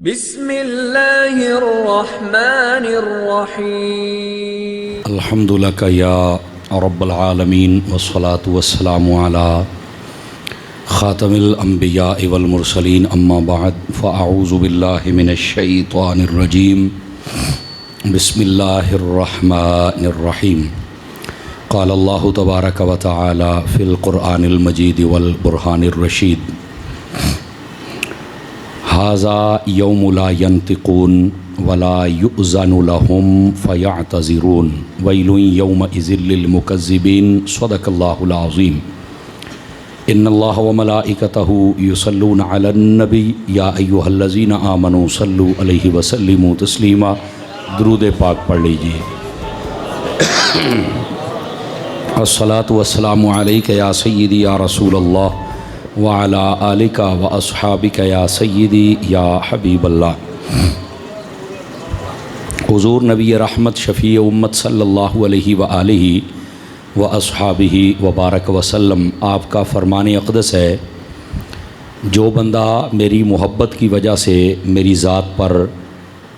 بسم اللہ الرحمن الرحیم الحمد لک یا رب العالمین والصلاة والسلام علی خاتم الانبیاء والمرسلین اما بعد فاعوذ باللہ من الشیطان الرجیم بسم اللہ الرحمن الرحیم قال اللہ تبارک و تعالی فی القرآن المجید والبرہان الرشید ھذا یوم لا ینطقون ولا یؤذن لهم فیعتذرون ویل یومئذ للمکذبین صدق اللہ العظیم ان اللہ وملائکتہ یصلون علی النبی یا ایہا الذین آمنوا صلوا علیہ وسلموا تسلیما۔ درود پاک پڑھ لیجئے۔ الصلاۃ والسلام علیک یا سیدی یا رسول اللہ وعلی آلک و اصحابک یا سیدی یا حبیب اللہ۔ حضور نبی رحمت شفیع امت صلی اللہ علیہ وآلہ و اصحابہ وبارک وسلم، آپ کا فرمان اقدس ہے، جو بندہ میری محبت کی وجہ سے میری ذات پر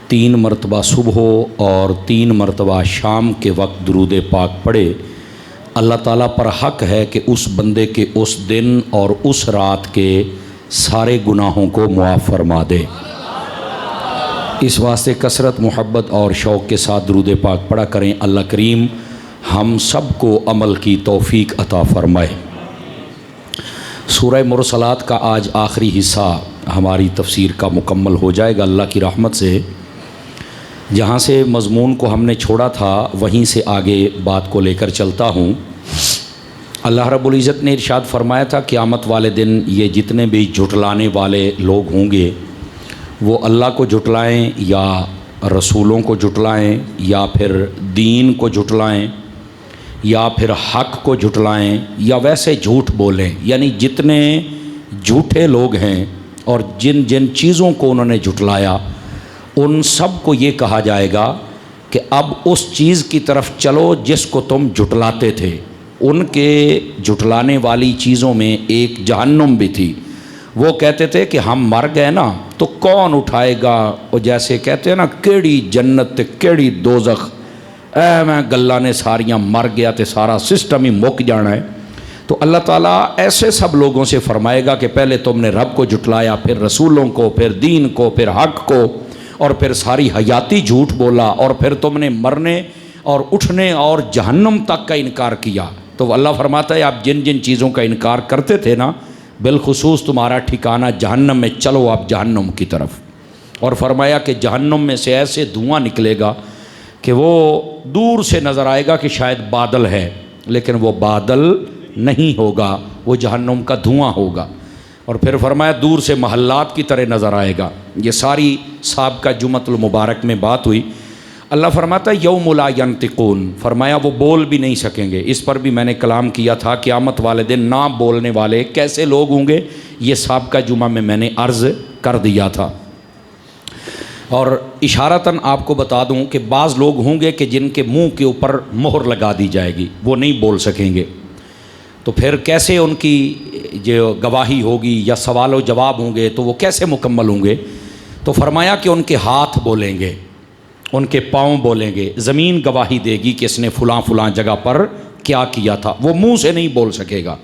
3 مرتبہ صبح اور 3 مرتبہ شام کے وقت درود پاک پڑھے، اللہ تعالیٰ پر حق ہے کہ اس بندے کے اس دن اور اس رات کے سارے گناہوں کو معاف فرما دے۔ اس واسطے کثرت محبت اور شوق کے ساتھ درود پاک پڑھا کریں۔ اللہ کریم ہم سب کو عمل کی توفیق عطا فرمائے۔ سورہ مرسلات کا آج آخری حصہ ہماری تفسیر کا مکمل ہو جائے گا اللہ کی رحمت سے۔ جہاں سے مضمون کو ہم نے چھوڑا تھا وہیں سے آگے بات کو لے کر چلتا ہوں۔ اللہ رب العزت نے ارشاد فرمایا تھا قیامت والے دن یہ جتنے بھی جھٹلانے والے لوگ ہوں گے وہ اللہ کو جھٹلائیں یا رسولوں کو جھٹلائیں یا پھر دین کو جھٹلائیں یا پھر حق کو جھٹلائیں یا ویسے جھوٹ بولیں، یعنی جتنے جھوٹے لوگ ہیں اور جن جن چیزوں کو انہوں نے جھٹلایا ان سب کو یہ کہا جائے گا کہ اب اس چیز کی طرف چلو جس کو تم جھٹلاتے تھے۔ ان کے جھٹلانے والی چیزوں میں ایک جہنم بھی تھی۔ وہ کہتے تھے کہ ہم مر گئے نا تو کون اٹھائے گا، وہ جیسے کہتے ہیں نا کیڑی جنت تے کیڑی دوزخ، اے میں گلہ نے ساریاں مر گیا تے سارا سسٹم ہی مک جانا ہے۔ تو اللہ تعالیٰ ایسے سب لوگوں سے فرمائے گا کہ پہلے تم نے رب کو جھٹلایا، پھر رسولوں کو، پھر دین کو، پھر حق کو، اور پھر ساری حیاتی جھوٹ بولا، اور پھر تم نے مرنے اور اٹھنے اور جہنم تک کا انکار کیا۔ تو اللہ فرماتا ہے آپ جن جن چیزوں کا انکار کرتے تھے نا بالخصوص تمہارا ٹھکانہ جہنم میں، چلو آپ جہنم کی طرف۔ اور فرمایا کہ جہنم میں سے ایسے دھواں نکلے گا کہ وہ دور سے نظر آئے گا کہ شاید بادل ہے، لیکن وہ بادل نہیں ہوگا، وہ جہنم کا دھواں ہوگا۔ اور پھر فرمایا دور سے محلات کی طرح نظر آئے گا۔ یہ ساری سابقہ جمعۃ المبارک میں بات ہوئی۔ اللہ فرماتا ہے یوم لا ینطقون، فرمایا وہ بول بھی نہیں سکیں گے۔ اس پر بھی میں نے کلام کیا تھا، قیامت والے دن نہ بولنے والے کیسے لوگ ہوں گے، یہ سابقہ جمعہ میں نے عرض کر دیا تھا۔ اور اشارتاً آپ کو بتا دوں کہ بعض لوگ ہوں گے کہ جن کے منہ کے اوپر مہر لگا دی جائے گی، وہ نہیں بول سکیں گے۔ تو پھر کیسے ان کی جو گواہی ہوگی یا سوال و جواب ہوں گے تو وہ کیسے مکمل ہوں گے؟ تو فرمایا کہ ان کے ہاتھ بولیں گے، ان کے پاؤں بولیں گے، زمین گواہی دے گی کہ اس نے فلاں فلاں جگہ پر کیا کیا تھا، وہ منہ سے نہیں بول سکے گا۔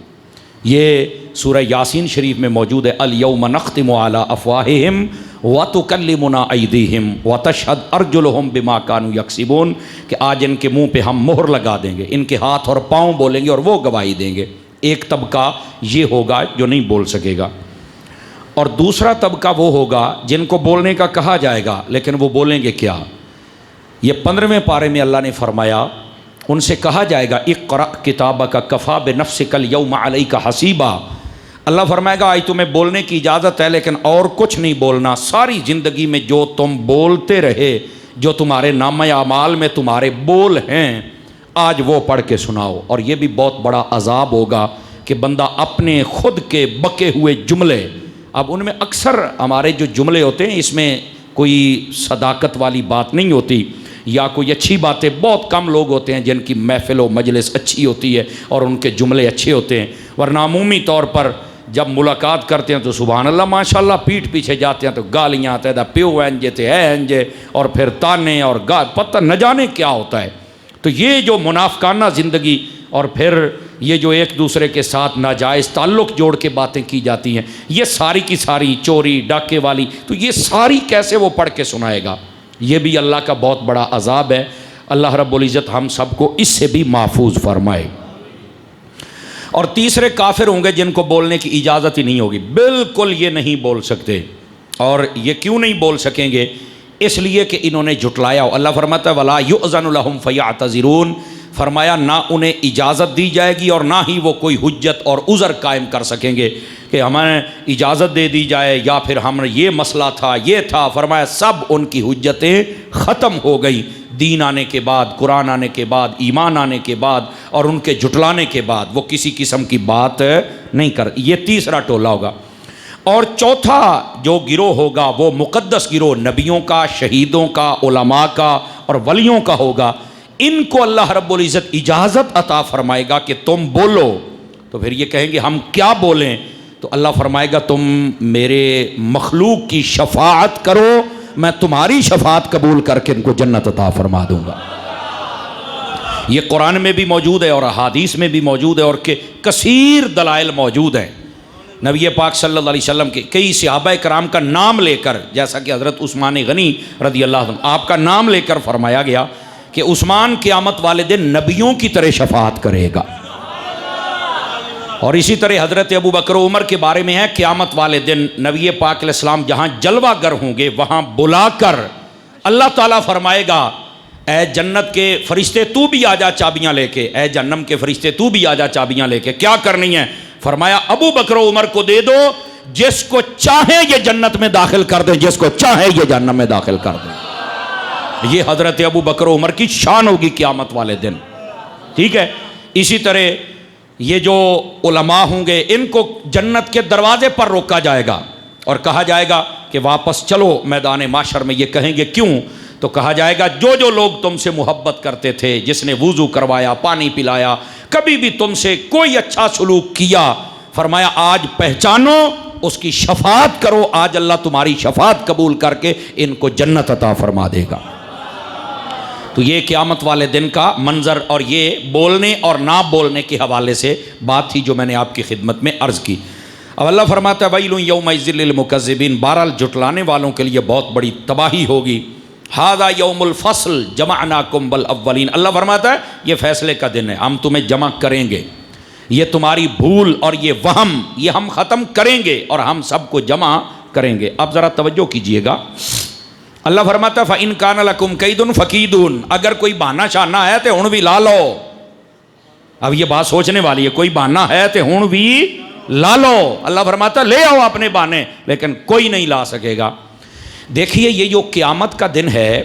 یہ سورہ یاسین شریف میں موجود ہے، الیوم نختم علی افواہہم وتکلمنا ایدیہم وتشہد ارجلہم بما کانوا یکسبون، کہ آج ان کے منہ پہ ہم مہر لگا دیں گے، ان کے ہاتھ اور پاؤں بولیں گے اور وہ گواہی دیں گے۔ ایک طبقہ یہ ہوگا جو نہیں بول سکے گا، اور دوسرا طبقہ وہ ہوگا جن کو بولنے کا کہا جائے گا لیکن وہ بولیں گے کیا۔ یہ 15ویں پارے میں اللہ نے فرمایا ان سے کہا جائے گا اقرأ کتابک کفیٰ بنفسک الیوم علیک حسیبا۔ اللہ فرمائے گا آج تمہیں بولنے کی اجازت ہے لیکن اور کچھ نہیں بولنا، ساری زندگی میں جو تم بولتے رہے، جو تمہارے نامہ اعمال میں تمہارے بول ہیں، آج وہ پڑھ کے سناؤ۔ اور یہ بھی بہت بڑا عذاب ہوگا کہ بندہ اپنے خود کے بکے ہوئے جملے، اب ان میں اکثر ہمارے جو جملے ہوتے ہیں اس میں کوئی صداقت والی بات نہیں ہوتی یا کوئی اچھی باتیں، بہت کم لوگ ہوتے ہیں جن کی محفل و مجلس اچھی ہوتی ہے اور ان کے جملے اچھے ہوتے ہیں، ورنہ عمومی طور پر جب ملاقات کرتے ہیں تو سبحان اللہ ماشاءاللہ، پیٹھ پیچھے جاتے ہیں تو گالیاں آتے ہیں، پیو اینجے تھے ہے اینجے، اور پھر تانے اور پتہ نہ جانے کیا ہوتا ہے۔ تو یہ جو منافقانہ زندگی، اور پھر یہ جو ایک دوسرے کے ساتھ ناجائز تعلق جوڑ کے باتیں کی جاتی ہیں، یہ ساری کی ساری چوری ڈاکے والی، تو یہ ساری کیسے وہ پڑھ کے سنائے گا؟ یہ بھی اللہ کا بہت بڑا عذاب ہے۔ اللہ رب العزت ہم سب کو اس سے بھی محفوظ فرمائے۔ اور تیسرے کافر ہوں گے جن کو بولنے کی اجازت ہی نہیں ہوگی، بالکل یہ نہیں بول سکتے۔ اور یہ کیوں نہیں بول سکیں گے؟ اس لیے کہ انہوں نے جھٹلایا ہو۔ اللہ فرماتا ہے وَلَا يُؤْذَنُ لَهُمْ فَيَعْتَذِرُونَ، فرمایا نہ انہیں اجازت دی جائے گی اور نہ ہی وہ کوئی حجت اور عذر قائم کر سکیں گے کہ ہمیں اجازت دے دی جائے یا پھر ہم یہ مسئلہ تھا یہ تھا۔ فرمایا سب ان کی حجتیں ختم ہو گئی دین آنے کے بعد، قرآن آنے کے بعد، ایمان آنے کے بعد، اور ان کے جھٹلانے کے بعد وہ کسی قسم کی بات نہیں کر۔ یہ تیسرا ٹولہ ہوگا۔ اور چوتھا جو گروہ ہوگا وہ مقدس گروہ، نبیوں کا، شہیدوں کا، علماء کا اور ولیوں کا ہوگا۔ ان کو اللہ رب العزت اجازت عطا فرمائے گا کہ تم بولو، تو پھر یہ کہیں گے ہم کیا بولیں؟ تو اللہ فرمائے گا تم میرے مخلوق کی شفاعت کرو، میں تمہاری شفاعت قبول کر کے ان کو جنت عطا فرما دوں گا۔ یہ قرآن میں بھی موجود ہے اور احادیث میں بھی موجود ہے، اور کہ کثیر دلائل موجود ہیں۔ نبی پاک صلی اللہ علیہ وسلم کے کئی صحابہ کرام کا نام لے کر، جیسا کہ حضرت عثمان غنی رضی اللہ عنہ، آپ کا نام لے کر فرمایا گیا کہ عثمان قیامت والے دن نبیوں کی طرح شفاعت کرے گا۔ اور اسی طرح حضرت ابو بکر و عمر کے بارے میں ہے قیامت والے دن نبی پاک علیہ السلام جہاں جلوہ گر ہوں گے وہاں بلا کر اللہ تعالیٰ فرمائے گا اے جنت کے فرشتے تو بھی آ جا چابیاں لے کے، اے جہنم کے فرشتے تو بھی آ جا چابیاں لے کے، کیا کرنی ہے؟ فرمایا ابو بکر و عمر کو دے دو، جس کو چاہیں یہ جنت میں داخل کر دیں، جس کو چاہیں یہ جہنم میں داخل کر دیں۔ یہ حضرت ابو بکر و عمر کی شان ہوگی قیامت والے دن، ٹھیک ہے؟ اسی طرح یہ جو علماء ہوں گے ان کو جنت کے دروازے پر روکا جائے گا اور کہا جائے گا کہ واپس چلو میدان معاشر میں۔ یہ کہیں گے کیوں؟ تو کہا جائے گا جو جو لوگ تم سے محبت کرتے تھے، جس نے وضو کروایا، پانی پلایا، کبھی بھی تم سے کوئی اچھا سلوک کیا، فرمایا آج پہچانو، اس کی شفاعت کرو، آج اللہ تمہاری شفاعت قبول کر کے ان کو جنت عطا فرما دے گا۔ تو یہ قیامت والے دن کا منظر اور یہ بولنے اور نہ بولنے کے حوالے سے بات تھی جو میں نے آپ کی خدمت میں عرض کی۔ اب اللہ فرماتا ہے وَيْلٌ يَوْمَئِذٍ لِّلْمُكَذِّبِينَ، بہرحال جھٹلانے والوں کے لیے بہت بڑی تباہی ہوگی۔ هَذَا يَوْمُ الْفَصْلِ جَمَعْنَاكُمْ بِالْأَوَّلِينَ، اللہ فرماتا ہے یہ فیصلے کا دن ہے، ہم تمہیں جمع کریں گے، یہ تمہاری بھول اور یہ وہم یہ ہم ختم کریں گے اور ہم سب کو جمع کریں گے۔ اب ذرا توجہ کیجئے گا، اللہ فرماتا ہے فَإِن كَانَ لَكُمْ كَيْدٌ فَكِيدُونَ، اگر کوئی بہانہ شانہ ہے تو ہن بھی لا لو۔ اب یہ بات سوچنے والی ہے، کوئی بہانہ ہے تو ہن بھی لا لو۔ اللہ فرماتا ہے لے آؤ اپنے بہانے، لیکن کوئی نہیں لا سکے گا۔ دیکھیے یہ جو قیامت کا دن ہے،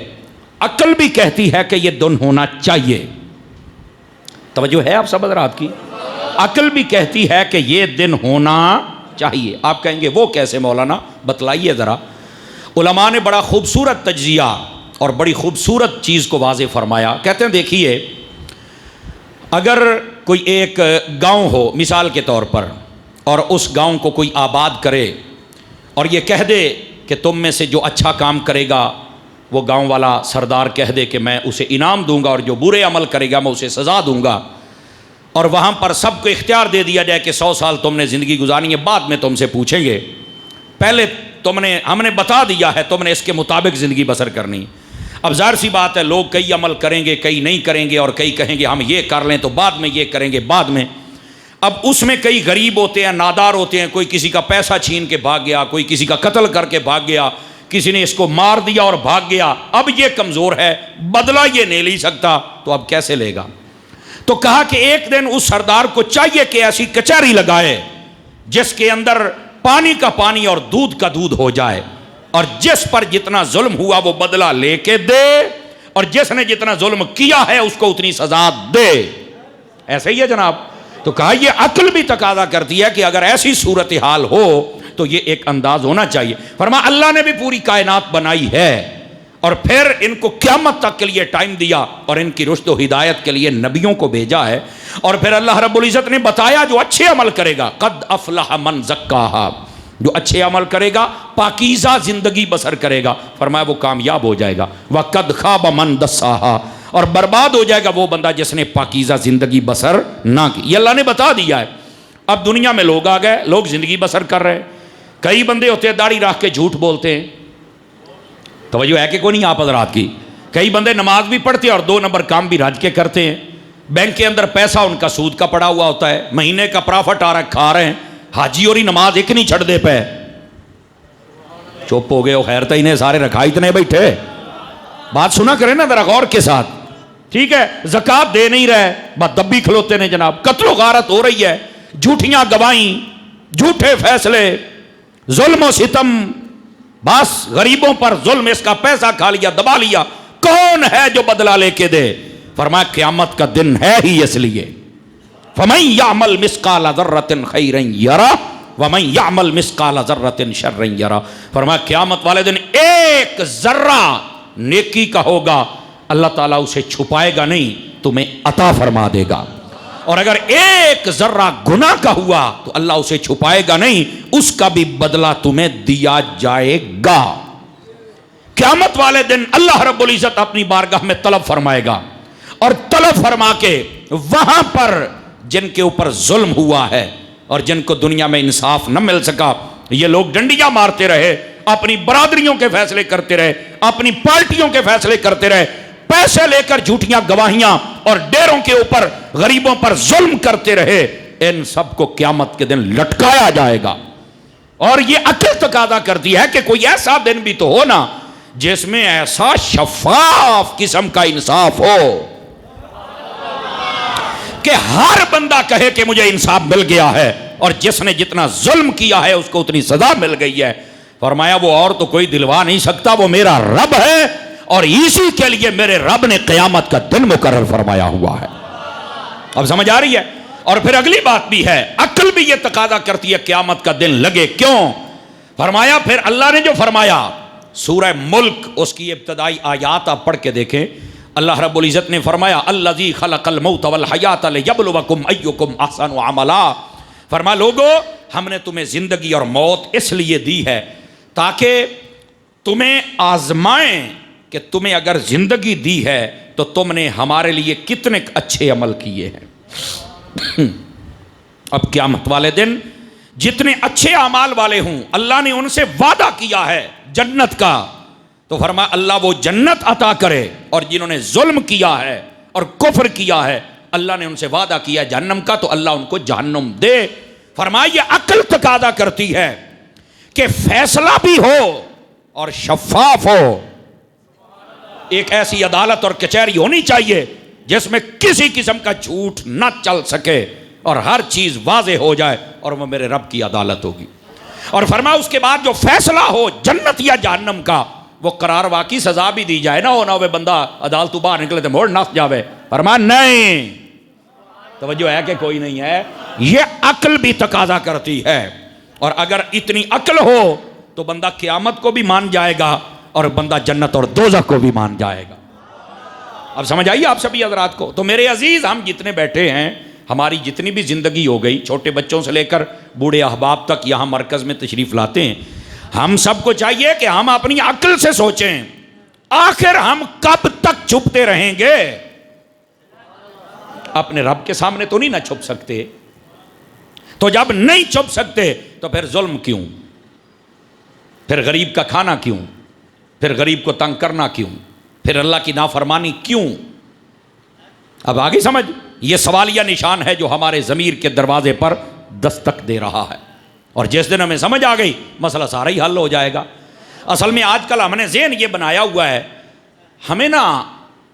عقل بھی کہتی ہے کہ یہ دن ہونا چاہیے۔ توجہ ہے آپ سب حضرات کی؟ عقل بھی کہتی ہے کہ یہ دن ہونا چاہیے۔ آپ کہیں گے وہ کیسے مولانا، بتلائیے ذرا۔ علماء نے بڑا خوبصورت تجزیہ اور بڑی خوبصورت چیز کو واضح فرمایا۔ کہتے ہیں دیکھیے اگر کوئی ایک گاؤں ہو مثال کے طور پر، اور اس گاؤں کو کوئی آباد کرے اور یہ کہہ دے کہ تم میں سے جو اچھا کام کرے گا وہ گاؤں والا سردار کہہ دے کہ میں اسے انعام دوں گا، اور جو برے عمل کرے گا میں اسے سزا دوں گا، اور وہاں پر سب کو اختیار دے دیا جائے کہ 100 سال تم نے زندگی گزارنی ہے، بعد میں تم سے پوچھیں گے، پہلے ہم نے بتا دیا ہے تم نے اس کے مطابق زندگی بسر کرنی۔ اب ظاہر سی بات ہے لوگ کئی عمل کریں گے، کئی نہیں کریں گے، اور کئی کہیں گے ہم یہ کر لیں تو بعد میں یہ کریں گے بعد میں۔ اب اس میں کئی غریب ہوتے ہیں، نادار ہوتے ہیں، کوئی کسی کا پیسہ چھین کے بھاگ گیا، کوئی کسی کا قتل کر کے بھاگ گیا، کسی نے اس کو مار دیا اور بھاگ گیا، اب یہ کمزور ہے، بدلہ یہ نہیں لے سکتا، تو اب کیسے لے گا؟ تو کہا کہ ایک دن اس سردار کو چاہیے کہ ایسی کچہری لگائے جس کے اندر پانی کا پانی اور دودھ کا دودھ ہو جائے، اور جس پر جتنا ظلم ہوا وہ بدلہ لے کے دے، اور جس نے جتنا ظلم کیا ہے اس کو اتنی سزا دے۔ ایسے ہی ہے جناب؟ تو کہا یہ عقل بھی تقاضا کرتی ہے کہ اگر ایسی صورتحال ہو تو یہ ایک انداز ہونا چاہیے۔ فرمایا اللہ نے بھی پوری کائنات بنائی ہے، اور پھر ان کو قیامت تک کے لیے ٹائم دیا اور ان کی رشد و ہدایت کے لیے نبیوں کو بھیجا ہے. اور پھر اللہ رب العزت نے بتایا جو اچھے عمل کرے گا قد افلح من زکاہا، جو اچھے عمل کرے گا پاکیزہ زندگی بسر کرے گا، فرمایا وہ کامیاب ہو جائے گا. وقد خاب من دساہا، اور برباد ہو جائے گا وہ بندہ جس نے پاکیزہ زندگی بسر نہ کی. یہ اللہ نے بتا دیا ہے. اب دنیا میں لوگ آ گئے، لوگ زندگی بسر کر رہے ہیں. کئی بندے ہوتے ہیں داڑھی رکھ کے جھوٹ بولتے ہیں، توجہ ہے کہ کوئی نہیں آپ حضرات کی. کئی بندے نماز بھی پڑھتے ہیں اور 2 نمبر کام بھی رج کے کرتے ہیں. بینک کے اندر پیسہ ان کا سود کا پڑا ہوا ہوتا ہے، مہینے کا پرافٹ آ رہا ہے، کھا رہے ہیں. حاجی اور ہی نماز ایک نہیں چھڑ دے پہ. چپ ہو گئے ہو، خیر تھی نے سارے رکھا اتنے بیٹھے. بات سنا کریں نا ذرا غور کے ساتھ. ٹھیک ہے، زکات دے نہیں رہے، بس دبی کھلوتے نے جناب. قتل و غارت ہو رہی ہے، جھوٹیاں گواہیں، جھوٹے فیصلے، ظلم و ستم، بس غریبوں پر ظلم، اس کا پیسہ کھا لیا، دبا لیا. کون ہے جو بدلہ لے کے دے؟ فرمایا قیامت کا دن ہے ہی اس لیے. فَمَن يَعْمَلْ مِثْقَالَ ذَرَّةٍ خَيْرًا يَرَهُ وَمَن يَعْمَلْ مِثْقَالَ ذَرَّةٍ شَرًّا يَرَهُ. فرمایا قیامت والے دن ایک ذرہ نیکی کا ہوگا، اللہ تعالیٰ اسے چھپائے گا نہیں، تمہیں عطا فرما دے گا. اور اگر ایک ذرہ گناہ کا ہوا تو اللہ اسے چھپائے گا نہیں، اس کا بھی بدلہ تمہیں دیا جائے گا. قیامت والے دن اللہ رب العزت اپنی بارگاہ میں طلب فرمائے گا، اور طلب فرما کے وہاں پر جن کے اوپر ظلم ہوا ہے اور جن کو دنیا میں انصاف نہ مل سکا، یہ لوگ ڈنڈیاں مارتے رہے، اپنی برادریوں کے فیصلے کرتے رہے، اپنی پارٹیوں کے فیصلے کرتے رہے، پیسے لے کر جھوٹیاں گواہیاں اور ڈیروں کے اوپر غریبوں پر ظلم کرتے رہے، ان سب کو قیامت کے دن لٹکایا جائے گا. اور یہ عقل تقاضا کرتی ہے کہ کوئی ایسا دن بھی تو ہو نا جس میں ایسا شفاف قسم کا انصاف ہو کہ ہر بندہ کہے کہ مجھے انصاف مل گیا ہے، اور جس نے جتنا ظلم کیا ہے اس کو اتنی سزا مل گئی ہے. فرمایا وہ اور تو کوئی دلوا نہیں سکتا، وہ میرا رب ہے، اور اسی کے لیے میرے رب نے قیامت کا دن مقرر فرمایا ہوا ہے. اب سمجھ آ رہی ہے؟ اور پھر اگلی بات بھی ہے، عقل بھی یہ تقاضا کرتی ہے قیامت کا دن لگے. کیوں؟ فرمایا پھر اللہ نے جو فرمایا سورہ ملک اس کی ابتدائی آیات آپ پڑھ کے دیکھیں. اللہ رب العزت نے فرمایا الذی خلق الموت والحیات لیبلوکم ایکم احسن عملا. فرمایا لوگو ہم نے تمہیں زندگی اور موت اس لیے دی ہے تاکہ تمہیں آزمائیں کہ تمہیں اگر زندگی دی ہے تو تم نے ہمارے لیے کتنے اچھے عمل کیے ہیں. اب قیامت والے دن جتنے اچھے اعمال والے ہوں اللہ نے ان سے وعدہ کیا ہے جنت کا، تو فرمایا اللہ وہ جنت عطا کرے، اور جنہوں نے ظلم کیا ہے اور کفر کیا ہے اللہ نے ان سے وعدہ کیا جہنم کا، تو اللہ ان کو جہنم دے. فرمایا یہ عقل تقاضا کرتی ہے کہ فیصلہ بھی ہو اور شفاف ہو. ایک ایسی عدالت اور کچہری ہونی چاہیے جس میں کسی قسم کا جھوٹ نہ چل سکے اور ہر چیز واضح ہو جائے، اور وہ میرے رب کی عدالت ہوگی. اور فرمایا اس کے بعد جو فیصلہ ہو جنت یا جہنم کا، وہ قرار واقعی سزا بھی دی جائے، نہ ہونا ہوئے بندہ عدالت باہر نکلے تو موڑ نس جاوے. فرمایا نہیں، توجہ ہے کہ کوئی نہیں ہے؟ یہ عقل بھی تقاضا کرتی ہے، اور اگر اتنی عقل ہو تو بندہ قیامت کو بھی مان جائے گا اور بندہ جنت اور دوزخ کو بھی مان جائے گا. اب سمجھ آئیے آپ سبھی حضرات کو؟ تو میرے عزیز ہم جتنے بیٹھے ہیں، ہماری جتنی بھی زندگی ہو گئی، چھوٹے بچوں سے لے کر بوڑھے احباب تک یہاں مرکز میں تشریف لاتے ہیں، ہم سب کو چاہیے کہ ہم اپنی عقل سے سوچیں آخر ہم کب تک چھپتے رہیں گے؟ اپنے رب کے سامنے تو نہیں نہ چھپ سکتے، تو جب نہیں چھپ سکتے تو پھر ظلم کیوں؟ پھر غریب کا کھانا کیوں؟ پھر غریب کو تنگ کرنا کیوں؟ پھر اللہ کی نافرمانی کیوں؟ اب آگے سمجھ، یہ سوالیہ نشان ہے جو ہمارے ضمیر کے دروازے پر دستک دے رہا ہے، اور جس دن ہمیں سمجھ آ گئی مسئلہ سارا ہی حل ہو جائے گا. اصل میں آج کل ہم نے ذہن یہ بنایا ہوا ہے، ہمیں نا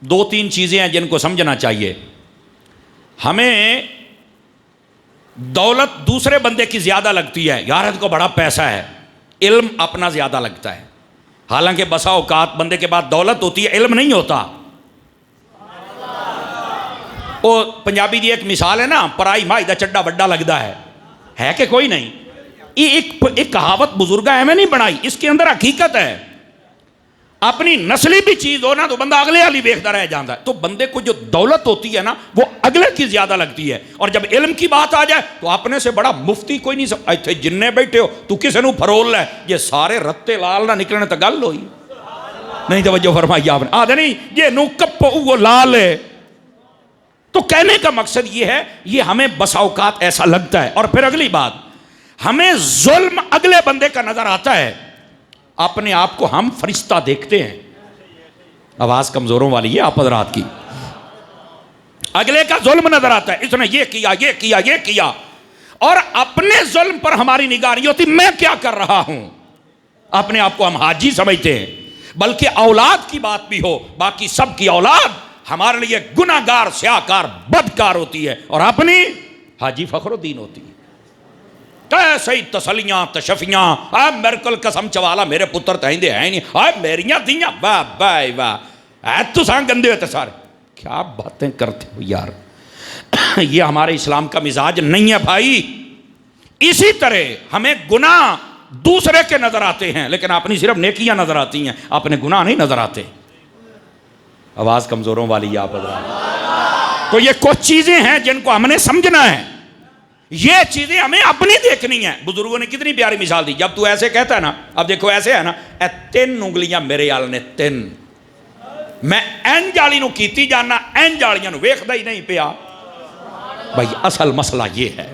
2-3 چیزیں ہیں جن کو سمجھنا چاہیے. ہمیں دولت دوسرے بندے کی زیادہ لگتی ہے، یار اس کو بڑا پیسہ ہے. علم اپنا زیادہ لگتا ہے، حالانکہ بسا اوقات بندے کے بعد دولت ہوتی ہے علم نہیں ہوتا. وہ پنجابی دی ایک مثال ہے نا، پرائی مائی دا چڈا وڈا لگتا ہے کہ کوئی نہیں؟ یہ ایک کہاوت بزرگاں میں نہیں بنائی، اس کے اندر حقیقت ہے. اپنی نسلی بھی چیز ہو نا تو بندہ اگلے والی ویکھدا رہ جاتا ہے. تو بندے کو جو دولت ہوتی ہے نا وہ اگلے کی زیادہ لگتی ہے. اور جب علم کی بات آ جائے تو اپنے سے بڑا مفتی کوئی نہیں. ایتھے جننے بیٹھے ہو تو کسے نو پھرول لے, یہ سارے رتے لال نہ نکلنے تو گل ہوئی نہیں. توجہ فرمائی آپ نے. آدھے نہیں یہ نو کپو وہ لال ہے. تو کہنے کا مقصد یہ ہے, یہ ہمیں بسا اوقات ایسا لگتا ہے. اور پھر اگلی بات, ہمیں ظلم اگلے بندے کا نظر آتا ہے, اپنے آپ کو ہم فرشتہ دیکھتے ہیں. آواز کمزوروں والی ہے آپ حضرات کی. اگلے کا ظلم نظر آتا ہے, اس نے یہ کیا یہ کیا یہ کیا, اور اپنے ظلم پر ہماری نگاہ نہیں ہوتی میں کیا کر رہا ہوں. اپنے آپ کو ہم حاجی سمجھتے ہیں, بلکہ اولاد کی بات بھی ہو, باقی سب کی اولاد ہمارے لیے گناہگار سیاہکار بدکار ہوتی ہے, اور اپنی حاجی فخر الدین ہوتی ہے. کیسے تسلیاں تشفیاں, آ میرے کل قسم چوالا میرے پتر تہندے ہیں نہیں, آ میریاں دیاں واہ واہ واہ, اے تو سان گندے ہوتے سارے. کیا باتیں کرتے ہو یار, یہ ہمارے اسلام کا مزاج نہیں ہے بھائی. اسی طرح ہمیں گناہ دوسرے کے نظر آتے ہیں لیکن اپنی صرف نیکیاں نظر آتی ہیں, اپنے گناہ نہیں نظر آتے. آواز کمزوروں والی آپ حضرات. تو یہ کچھ چیزیں ہیں جن کو ہم نے سمجھنا ہے, یہ چیزیں ہمیں اپنی دیکھنی ہیں. بزرگوں نے کتنی پیاری مثال دی. جب تو ایسے کہتا ہے نا, اب دیکھو ایسے ہے نا, اے 3 انگلیاں میرے آل نے 3, میں این جالی نو کیتی جانا, این جالیاں نو ویکھدا ہی نہیں پیا. بھائی اصل مسئلہ یہ ہے,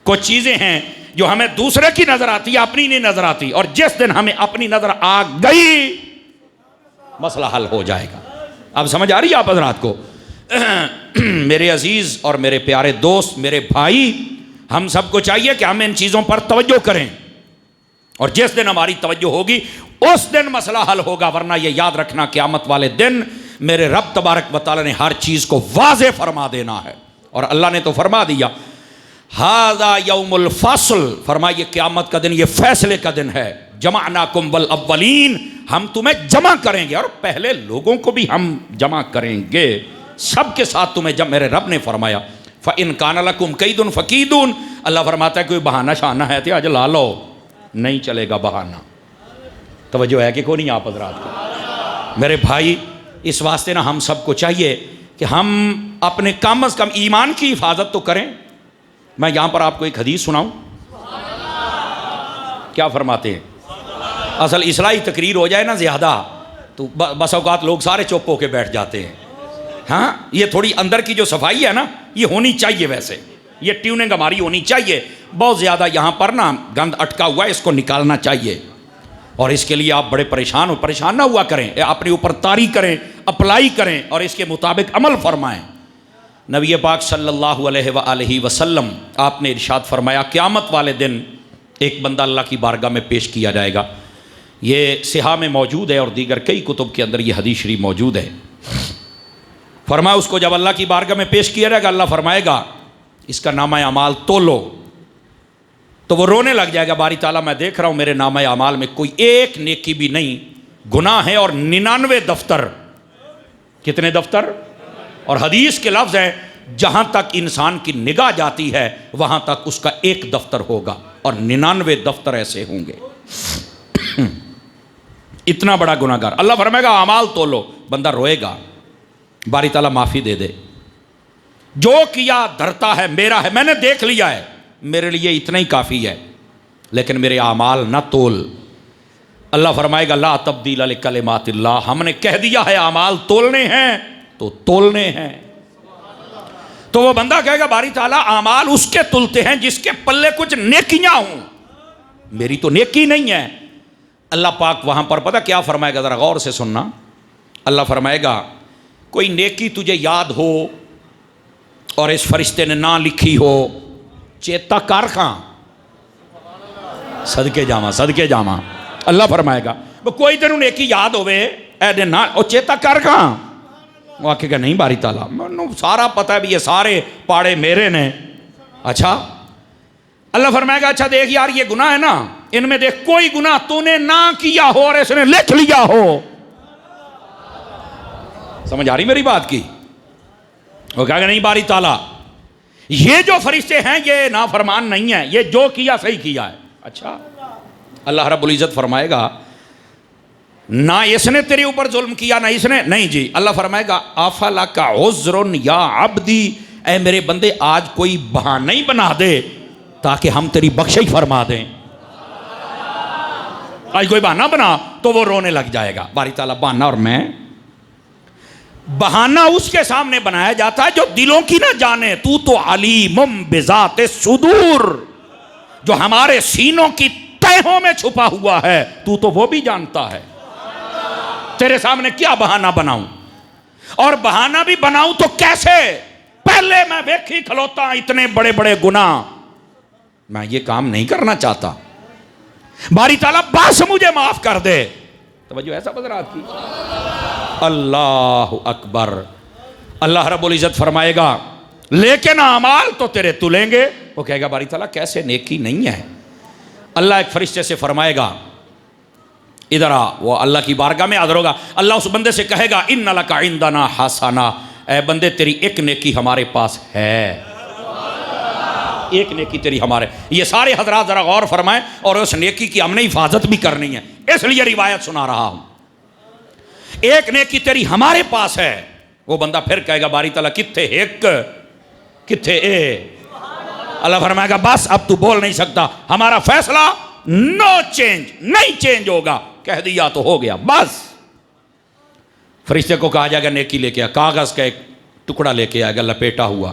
کچھ چیزیں ہیں جو ہمیں دوسرے کی نظر آتی ہے, اپنی نہیں نظر آتی, اور جس دن ہمیں اپنی نظر آ گئی مسئلہ حل ہو جائے گا. اب سمجھ آ رہی ہے آپ حضرات کو؟ میرے عزیز اور میرے پیارے دوست, میرے بھائی, ہم سب کو چاہیے کہ ہم ان چیزوں پر توجہ کریں, اور جس دن ہماری توجہ ہوگی اس دن مسئلہ حل ہوگا. ورنہ یہ یاد رکھنا قیامت والے دن میرے رب تبارک و تعالی نے ہر چیز کو واضح فرما دینا ہے. اور اللہ نے تو فرما دیا ھذا یوم الفصل, فرمائیے قیامت کا دن یہ فیصلے کا دن ہے. جمعناکم والاولین, ہم تمہیں جمع کریں گے, اور پہلے لوگوں کو بھی ہم جمع کریں گے, سب کے ساتھ تمہیں جب میرے رب نے فرمایا فَإِن كَانَ لَكُمْ كَيْدٌ فَكِيدُونَ, اللہ فرماتا ہے کوئی بہانہ شانہ ہے تو آج لا لو, نہیں چلے گا بہانہ. توجہ ہے کہ کوئی نہیں آپ حضرات کو؟ میرے بھائی, اس واسطے نا ہم سب کو چاہیے کہ ہم اپنے کم از کم ایمان کی حفاظت تو کریں. میں یہاں پر آپ کو ایک حدیث سناؤں, کیا فرماتے ہیں؟ اصل اصلاحی تقریر ہو جائے نا زیادہ تو بس اوقات لوگ سارے چپ ہو کے بیٹھ جاتے ہیں. ہاں, یہ تھوڑی اندر کی جو صفائی ہے نا یہ ہونی چاہیے. ویسے یہ ٹیوننگ ہماری ہونی چاہیے. بہت زیادہ یہاں پر نا گند اٹکا ہوا ہے, اس کو نکالنا چاہیے. اور اس کے لیے آپ بڑے پریشان نہ ہوا کریں, اپنے اوپر طاری کریں, اپلائی کریں, اور اس کے مطابق عمل فرمائیں. نبی پاک صلی اللہ علیہ وآلہ وسلم آپ نے ارشاد فرمایا قیامت والے دن ایک بندہ اللہ کی بارگاہ میں پیش کیا جائے گا. یہ صحاح میں موجود ہے اور دیگر کئی کتب کے اندر یہ حدیث شریف موجود ہے. فرمایا اس کو جب اللہ کی بارگاہ میں پیش کیا جائے گا, اللہ فرمائے گا اس کا نامہ اعمال تولو. تو وہ رونے لگ جائے گا, باری تعالیٰ میں دیکھ رہا ہوں میرے نامہ اعمال میں کوئی ایک نیکی بھی نہیں, گناہ ہے اور 99 دفتر. کتنے دفتر؟ اور حدیث کے لفظ ہیں جہاں تک انسان کی نگاہ جاتی ہے وہاں تک اس کا ایک دفتر ہوگا, اور 99 دفتر ایسے ہوں گے. اتنا بڑا گناہگار. اللہ فرمائے گا اعمال تولو. بندہ روئے گا, باری تعالیٰ معافی دے دے, جو کیا دھرتا ہے میرا ہے, میں نے دیکھ لیا ہے, میرے لیے اتنا ہی کافی ہے, لیکن میرے اعمال نہ تول. اللہ فرمائے گا لا تبدیل لکلمات اللہ, ہم نے کہہ دیا ہے اعمال تولنے ہیں تو تولنے ہیں. تو وہ بندہ کہے گا باری تعالیٰ اعمال اس کے تلتے ہیں جس کے پلے کچھ نیکیاں ہوں, میری تو نیکی نہیں ہے. اللہ پاک وہاں پر پتہ کیا فرمائے گا, ذرا غور سے سننا. اللہ فرمائے گا کوئی نیکی تجھے یاد ہو اور اس فرشتے نے نہ لکھی ہو, چیتا کر کھاں, صدقے جاواں صدقے جاواں. اللہ فرمائے گا وہ کوئی تینوں نیکی یاد ہوئے اے دے نہ او چیتا کر کھاں. وہ آکے گا نہیں باری تعالیٰ میں سارا پتہ ہے بھی یہ سارے پاڑے میرے نے. اچھا, اللہ فرمائے گا اچھا دیکھ یار یہ گناہ ہے نا, ان میں دیکھ کوئی گناہ تو نے نہ کیا ہو اور اس نے لکھ لیا ہو. سمجھ آ رہی میری بات کی؟ وہ کہا کہ نہیں باری تعالیٰ یہ جو فرشتے ہیں یہ نافرمان نہیں ہیں, یہ جو کیا صحیح کیا ہے. اچھا, اللہ رب العزت فرمائے گا نہ اس نے تیرے اوپر ظلم کیا نہ اس نے, نہیں جی. اللہ فرمائے گا افلک عذر یا عبدی, اے میرے بندے آج کوئی بہانہ ہی بنا دے تاکہ ہم تیری بخشش فرما دیں. آج کوئی بہانہ بنا تو وہ رونے لگ جائے گا. باری تعالیٰ بہانہ اور میں, بہانہ اس کے سامنے بنایا جاتا ہے جو دلوں کی نہ جانے. تو علیم بذات الصدور, جو ہمارے سینوں کی تہوں میں چھپا ہوا ہے تو وہ بھی جانتا ہے. تیرے سامنے کیا بہانہ بناؤں, اور بہانہ بھی بناؤں تو کیسے؟ پہلے میں ویکھی کھلوتا اتنے بڑے بڑے گناہ, میں یہ کام نہیں کرنا چاہتا, باری تعالیٰ بس مجھے معاف کر دے. توجہ ایسا حضرات کی. اللہ اکبر. اللہ رب العزت فرمائے گا لیکن اعمال تو تیرے تلیں گے. وہ کہے گا باری تعالیٰ کیسے, نیکی نہیں ہے. اللہ ایک فرشتے سے فرمائے گا ادھر آ. وہ اللہ کی بارگاہ میں حاضر ہوگا. اللہ اس بندے سے کہے گا ان لک عندنا حسنہ, اے بندے تیری ایک نیکی ہمارے پاس ہے, ایک نیکی تیری ہمارے. یہ سارے حضرات ذرا غور فرمائیں, اور اس نیکی کی ہم نے حفاظت بھی کرنی ہے, اس لیے روایت سنا رہا ہوں. ایک نیکی تیری ہمارے پاس ہے. وہ بندہ پھر کہے گا باری تعالیٰ کتھے ایک کتھے اے. اللہ فرمائے گا بس اب تو بول نہیں سکتا, ہمارا فیصلہ نو چینج, نہیں چینج ہوگا. کہہ دیا تو ہو گیا بس. فرشتے کو کہا جائے گا نیکی لے کے آ. کاغذ کا ایک ٹکڑا لے کے آئے گا لپیٹا ہوا,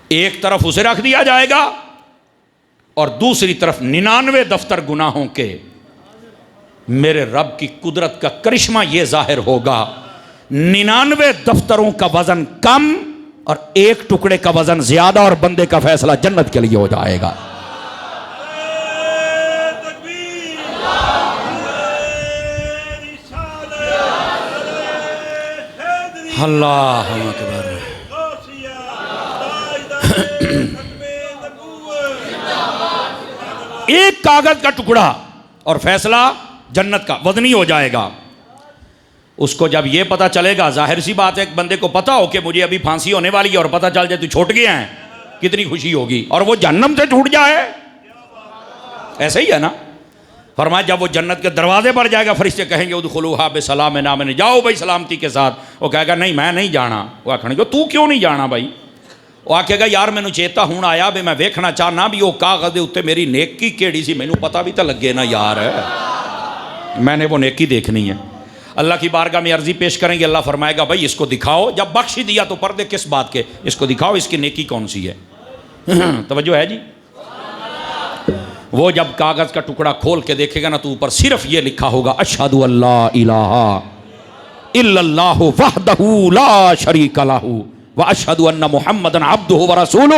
ایک طرف اسے رکھ دیا جائے گا اور دوسری طرف 99 دفتر گناہوں کے. میرے رب کی قدرت کا کرشمہ یہ ظاہر ہوگا, 99 دفتروں کا وزن کم اور ایک ٹکڑے کا وزن زیادہ, اور بندے کا فیصلہ جنت کے لیے ہو جائے گا. اللہ اکبر. ایک کاغذ کا ٹکڑا اور فیصلہ جنت کا وزنی ہو جائے گا. اس کو جب یہ پتا چلے گا, ظاہر سی بات ہے ایک بندے کو پتا ہو کہ مجھے ابھی پھانسی ہونے والی ہے اور پتا چل جائے تو چھوٹ گیا ہے, کتنی خوشی ہوگی. اور وہ جہنم سے چھوٹ جائے, ایسے ہی ہے نا. فرمایا جب وہ جنت کے دروازے پر جائے گا فرشتے کہیں گے ادخلوها بسلام آمین, جاؤ بھائی سلامتی کے ساتھ. وہ کہے گا نہیں میں نہیں جانا. وہ آکھنے گا تو کیوں نہیں جانا بھائی؟ وہ آکھے گا یار مینوں چیتا ہون آیا بھی میں ویکھنا چاہنا بھی وہ کاغذ دے اوتے میری نیکی کیڑی سی, مینوں پتہ بھی تو لگے نا یار, میں نے وہ نیکی دیکھنی ہے. اللہ کی بارگاہ میں عرضی پیش کریں گے. اللہ فرمائے گا بھائی اس کو دکھاؤ, جب بخش دیا تو پردے کس بات کے, اس کو دکھاؤ اس کی نیکی کون سی ہے. توجہ ہے جی. وہ جب کاغذ کا ٹکڑا کھول کے دیکھے گا نا تو اوپر صرف یہ لکھا ہوگا اشہد اللہ الہ الا اللہ وحدہ لا شریک لہ واشہد ان محمدًا عبدہ ورسولہ.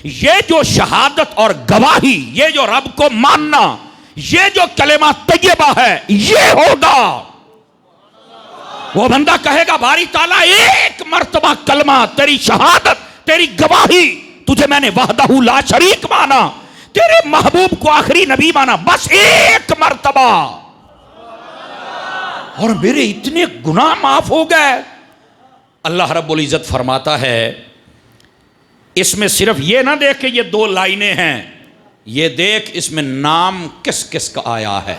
یہ جو شہادت اور گواہی, یہ جو رب کو ماننا, یہ جو کلمہ طیبہ ہے یہ ہوگا. وہ بندہ کہے گا باری تعالیٰ ایک مرتبہ کلمہ, تیری شہادت, تیری گواہی, تجھے میں نے وحدہ لا شریک مانا, تیرے محبوب کو آخری نبی مانا, بس ایک مرتبہ, اور میرے اتنے گناہ معاف ہو گئے. اللہ رب العزت فرماتا ہے اس میں صرف یہ نہ دیکھ کہ یہ 2 لائنیں ہیں, یہ دیکھ اس میں نام کس کس کا آیا ہے.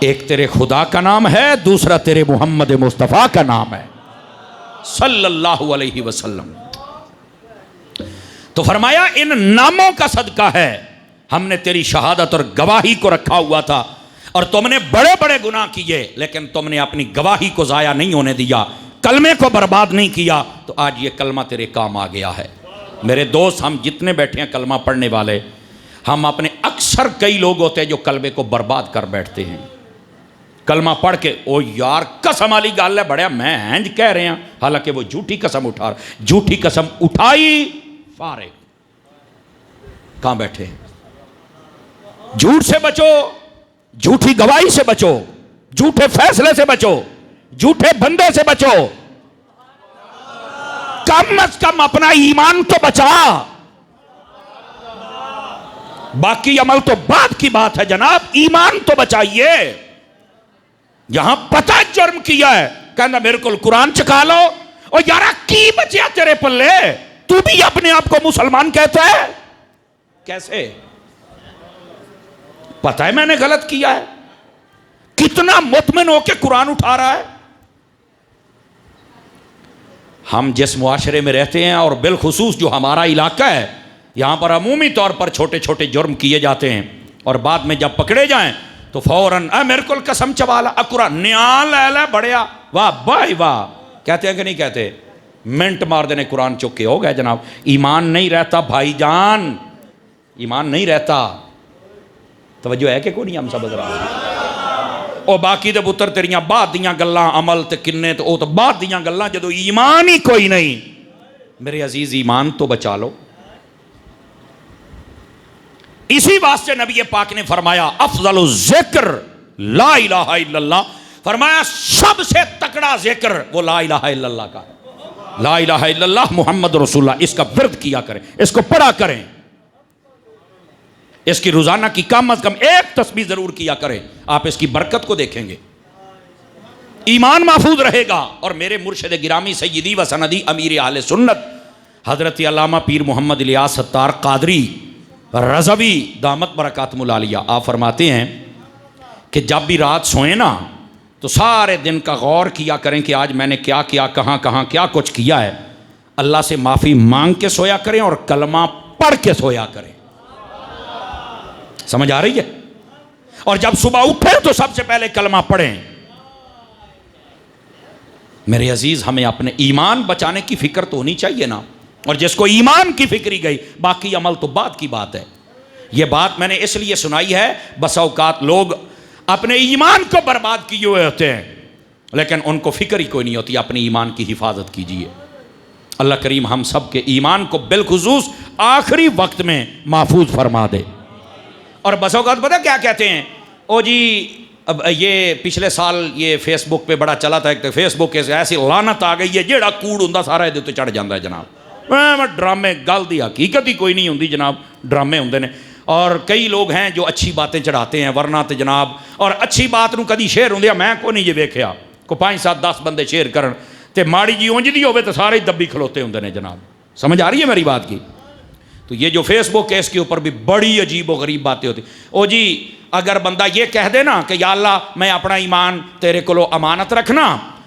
ایک تیرے خدا کا نام ہے, دوسرا تیرے محمد مصطفیٰ کا نام ہے صلی اللہ علیہ وسلم. تو فرمایا ان ناموں کا صدقہ ہے ہم نے تیری شہادت اور گواہی کو رکھا ہوا تھا, اور تم نے بڑے بڑے گناہ کیے لیکن تم نے اپنی گواہی کو ضائع نہیں ہونے دیا, کلمے کو برباد نہیں کیا, تو آج یہ کلمہ تیرے کام آ گیا ہے. میرے دوست ہم جتنے بیٹھے ہیں کلمہ پڑھنے والے, ہم اپنے اکثر کئی لوگ ہوتے ہیں جو کلمے کو برباد کر بیٹھتے ہیں. کلمہ پڑھ کے او یار قسم والی گل ہے بڑیا میں ہینج کہہ رہے ہیں, حالانکہ وہ جھوٹی قسم اٹھا رہا, جھوٹی قسم اٹھائی فارغ. کہاں بیٹھے؟ جھوٹ سے بچو, جھوٹی گواہی سے بچو, جھوٹے فیصلے سے بچو, جھوٹے بندے سے بچو, کم از کم اپنا ایمان تو بچا. باقی عمل تو بعد کی بات ہے جناب, ایمان تو بچائیے. یہاں پتہ جرم کیا ہے, کہنا میرے کو قرآن چکا لو, اور یارا کی بچیا تیرے پلے, تو بھی اپنے آپ کو مسلمان کہتا ہے, کیسے؟ پتہ ہے میں نے غلط کیا ہے, کتنا مطمئن ہو کے قرآن اٹھا رہا ہے. ہم جس معاشرے میں رہتے ہیں اور بالخصوص جو ہمارا علاقہ ہے, یہاں پر عمومی طور پر چھوٹے چھوٹے جرم کیے جاتے ہیں اور بعد میں جب پکڑے جائیں تو فوراً میرے کو قسم چوالا اکرا نیال لے بڑھیا واہ بھائی واہ کہتے ہیں کہ نہیں کہتے؟ منٹ مار دینے قرآن چکے ہو گئے جناب. ایمان نہیں رہتا بھائی جان, ایمان نہیں رہتا. توجہ ہے کہ کوئی نہیں ہم سمجھ رہا ہیں. اور باقی دے پتر تیریاں بعد دیاں گلاں عمل تے کنے تو او تو بعد دیاں گلاں جدو ایمان ہی کوئی نہیں. میرے عزیز ایمان تو بچا لو. اسی واسطے نبی پاک نے فرمایا افضل الذکر لا الہ الا اللہ, فرمایا سب سے تکڑا ذکر وہ لا الہ الا اللہ کا ہے. لا الہ الا اللہ محمد رسول اللہ, اس کا ورد کیا کریں, اس کو پڑھا کریں, اس کی روزانہ کی کم از کم ایک تسبیح ضرور کیا کریں. آپ اس کی برکت کو دیکھیں گے, ایمان محفوظ رہے گا. اور میرے مرشد گرامی سیدی و سندی امیر اہل سنت حضرت علامہ پیر محمد الیاس ستار قادری رضوی دامت برکاتہم العالیہ, آپ فرماتے ہیں کہ جب بھی رات سوئیں نا تو سارے دن کا غور کیا کریں کہ آج میں نے کیا کیا, کہاں کہاں کیا کچھ کیا ہے. اللہ سے معافی مانگ کے سویا کریں اور کلمہ پڑھ کے سویا کریں. سمجھ آ رہی ہے؟ اور جب صبح اٹھیں تو سب سے پہلے کلمہ پڑھیں. میرے عزیز ہمیں اپنے ایمان بچانے کی فکر تو ہونی چاہیے نا. اور جس کو ایمان کی فکری گئی باقی عمل تو بعد کی بات ہے. یہ بات میں نے اس لیے سنائی ہے, بس اوقات لوگ اپنے ایمان کو برباد کیے ہوئے ہوتے ہیں لیکن ان کو فکر ہی کوئی نہیں ہوتی. اپنی ایمان کی حفاظت کیجئے. اللہ کریم ہم سب کے ایمان کو بالخصوص آخری وقت میں محفوظ فرما دے. اور بس اوقات پتہ کیا کہتے ہیں, او جی اب یہ پچھلے سال یہ فیس بک پہ بڑا چلا تھا, ایک فیس بک ایسی لعنت آ گئی ہے جیڑا کوڑ ہوندا سارا یہ تے چڑھ جاندہ ہے جناب. ڈرامے گل دی حقیقت ہی کوئی نہیں ہوندی جناب, ڈرامے ہوندے نے. اور کئی لوگ ہیں جو اچھی باتیں چڑھاتے ہیں ورنہ تے جناب, اور اچھی بات نو کدی شیئر ہوندی ہے میں کو نہیں جے ویکھیا کو 5 7 10 بندے شیئر کرن تے ماڑی جی اونج دی ہوے تے سارے ہی دبی کھلوتے ہوندے نے جناب. سمجھ آ رہی ہے میری بات کی؟ تو یہ جو فیس بک ہے اس کے اوپر بھی بڑی عجیب و غریب باتیں ہوتی. او جی اگر بندہ یہ کہہ دے نا کہ یا اللہ میں اپنا ایمان تیرے کولو امانت رکھنا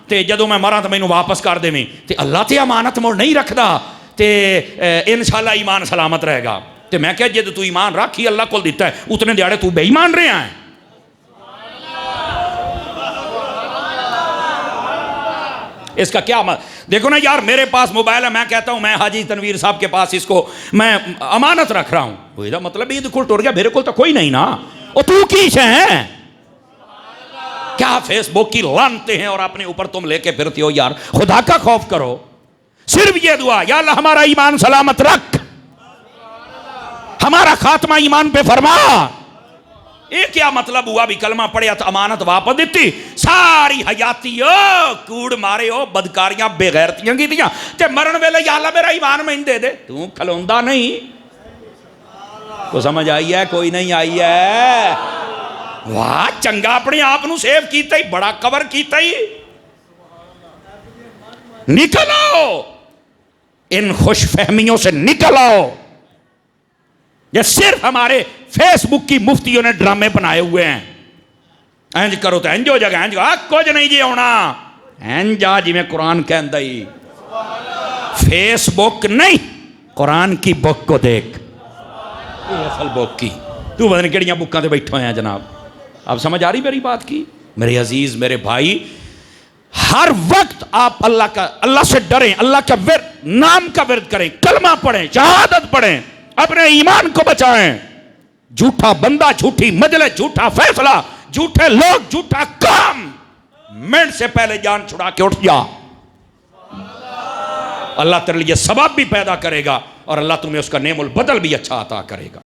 تے جدوں میں مراں تے مینوں واپس کر دیویں, تے اللہ تے امانت مڑ نہیں رکھدا تے انشاءاللہ ایمان سلامت رہے گا. تے میں کہا جد تو ایمان رکھی اللہ کو دیتا ہے اتنے دیاڑے تو بے ایمان رہے ہیں. اس کا کیا دیکھو نا یار, میرے پاس موبائل ہے, میں کہتا ہوں میں حاجی تنویر صاحب کے پاس اس کو میں امانت رکھ رہا ہوں, وہ دا مطلب یہ کل ٹوٹ گیا, میرے کو تو کوئی نہیں نا. اور تو کی ہیں کیا فیس بک کی لانتے ہیں اور اپنے اوپر تم لے کے پھرتے ہو. یار خدا کا خوف کرو. صرف یہ دعا, یا اللہ ہمارا ایمان سلامت رکھ, ہمارا خاتمہ ایمان پہ فرما. یہ کیا مطلب ہوا بھی کلمہ پڑھیا تو امانت واپس دیتی, ساری حیاتی کوڑ مارے ہو بدکاریاں بے غیرتیاں کی دیاں تے مرن ویلے یا اللہ میرا ایمان میں دے دے. تو کھلوندہ نہیں کو سمجھ آئی ہے کوئی نہیں آئی ہے؟ واہ چنگا اپنے آپ نو سیو کیتا ہی, بڑا کور کیتا ہی. نکل آؤ ان خوش فہمیوں سے, نکل آؤ. یہ صرف ہمارے فیس بک کی مفتیوں نے ڈرامے بنائے ہوئے ہیں. اینج کرو تو اینج ہو جائے گا, اینج کچھ نہیں جی ہونا, اینج آ جی میں قرآن کہندہ ہی. فیس بک نہیں, قرآن کی بک کو دیکھ, اصل بک کی. تو پتہ نہیں کیڑیاں بکاں تے بیٹھے ہیں جناب. آپ سمجھ آ رہی میری بات کی؟ میرے عزیز میرے بھائی, ہر وقت آپ اللہ سے ڈریں, اللہ کا ورد, نام کا ورد کریں, کلمہ پڑھیں, شہادت پڑھیں, اپنے ایمان کو بچائیں. جھوٹا بندہ, جھوٹی مجلس, جھوٹا فیصلہ, جھوٹے لوگ, جھوٹا کام, منٹ سے پہلے جان چھڑا کے اٹھ جا. اللہ تیرے لیے ثواب بھی پیدا کرے گا اور اللہ تمہیں اس کا نعم البدل بھی اچھا عطا کرے گا.